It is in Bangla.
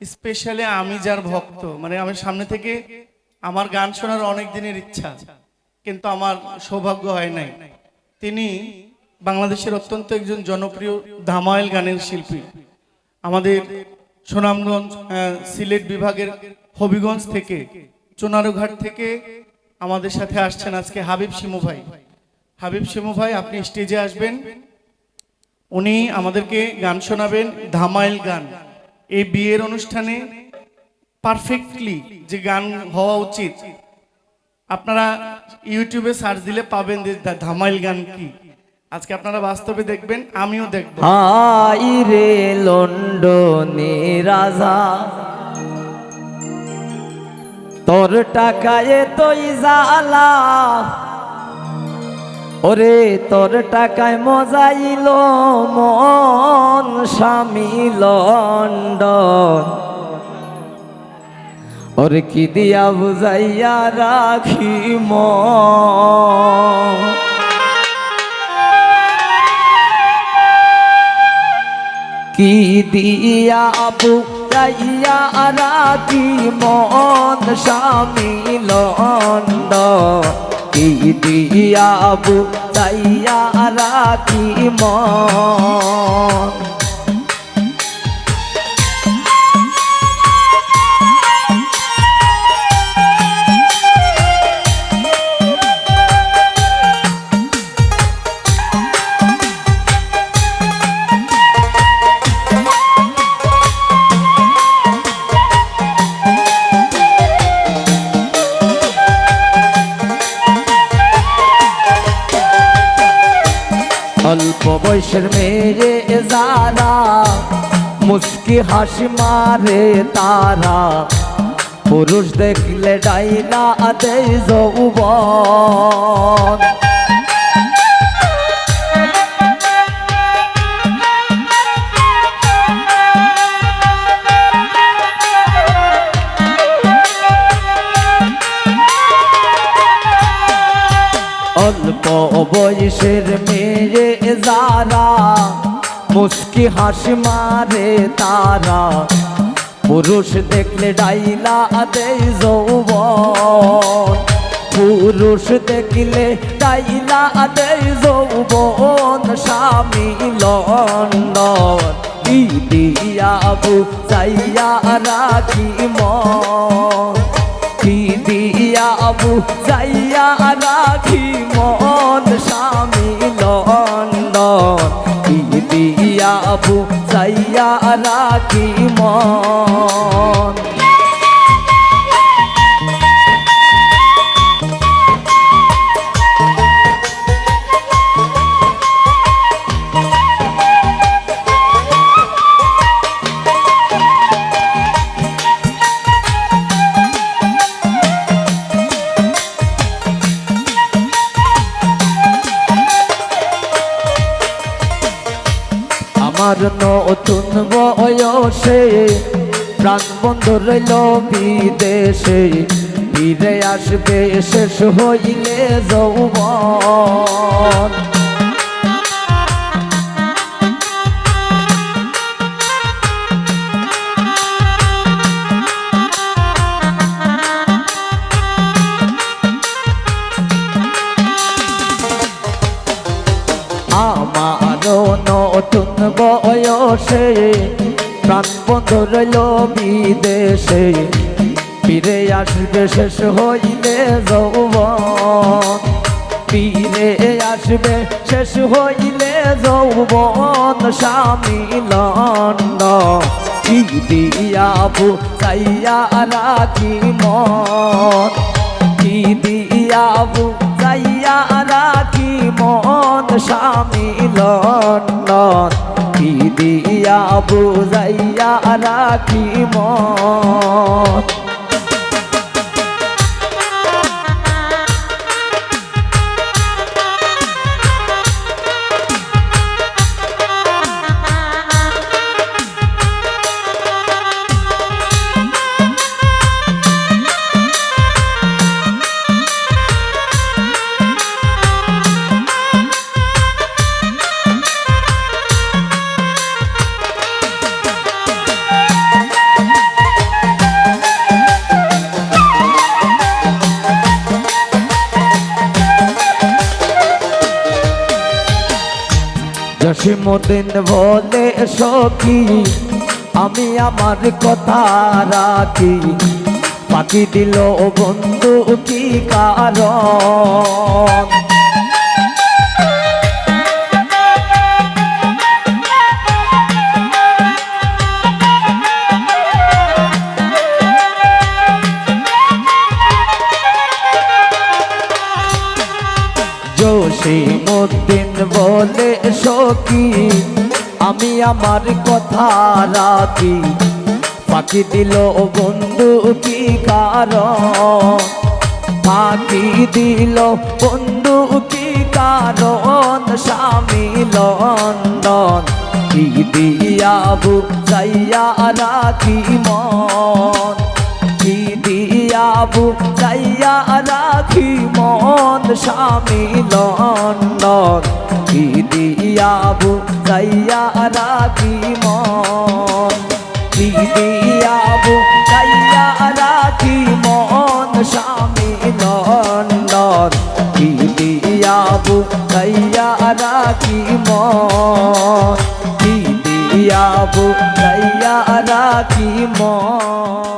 স্পেশালি আমি যার ভক্ত, মানে আমার সামনে থেকে আমার গান শোনার অনেক দিনের ইচ্ছা, কিন্তু আমার সৌভাগ্য হয় নাই। তিনি বাংলাদেশের অত্যন্ত একজন জনপ্রিয় ধামাইল গানের শিল্পী। আমাদের সুনামগঞ্জ সিলেট বিভাগের হবিগঞ্জ থেকে, চুনারুঘাট থেকে আমাদের সাথে আসছেন আজকে হাবিব শিমু ভাই। হাবিব শিমু ভাই, আপনি স্টেজে আসবেন। উনি আমাদেরকে গান শোনাবেন ধামাইল গান। এই বিয়ের অনুষ্ঠানে পারফেক্টলি যে গান হওয়া উচিত, আপনারা ইউটিউবে সার্চ দিলে পাবেন যে ধামাইল গান কি। আজকে আপনারা বাস্তবে দেখবেন, আমিও দেখব। হাই রে লন্ডনে রাজা, তোর টাকায় তোই জালা, ওরে তোর টাকায় মজাইল মন স্বামী লন্ডন, ওরে কি দিয়া বুঝাইয়া রাখি মন। কি দিয়া বুঝাইয়া রাখি মন স্বামী লন্ডন, কি দিয়া বুঝাইয়া রাখি মন। অল্প বয়সের মেয়ে যারা মুস্কি হাসি মারে তারা, পুরুষ দেখলে ডাইলা দেয় যৌবন। অল্প বয়সের মেয়ে যারা মুস্কি হাসি মারে তারা, পুরুষ দেখলে ডাইলা দেয় যৌবন। পুরুষ দেখলে ডাইলা দেয় যৌবন স্বামী লন্ডন, কি দিয়া বুঝাইয়া রাখি মন, কি দিয়া বুঝাইয়া রাখি মন স্বামী লন্ডন, কি দিয়া বুঝাইয়া রাখি মন। আমার নতুন বয়সে প্রাণ বন্ধ রইল বিদেশে, ফিরে আসবে শেষ হইলে যৌবন। আমারও নতুন বয়সে প্রাণ বন্ধ রইল বিদেশে, ফিরে আসবে শেষ হইলে যৌবন। ফিরে আসবে শেষ হইলে যৌবন স্বামী লন্ডন, কি দিয়া বুঝাইয়া রাখি মন, কি দিয়া বুঝাইয়া রাখি মন স্বামী লন্ডন, কি দিয়া বুঝাইয়া রাখি মন। মদিন বলে সখী আমি আমার কথা রাখি পাখি দিল বন্ধু কি কারণ জসীমউদ্দিন বলে সখী আমি আমার কথা রাখি পাখি দিল বন্ধু কি কারণ পাখি দিল বন্ধু কি কারণ স্বামী লন্দন কি দিয়া বুঝাইয়া রাখি মন কি দিয়া বুঝাইয়া রাখি মন স্বামী লন্দন কি দিয়া বুঝাইয়া রাখি মন কি দিয়া বুঝাইয়া রাখি মন স্বামী লন্দন কি দিয়া বুঝাইয়া রাখি মন কি দিয়া বুঝাইয়া রাখি মন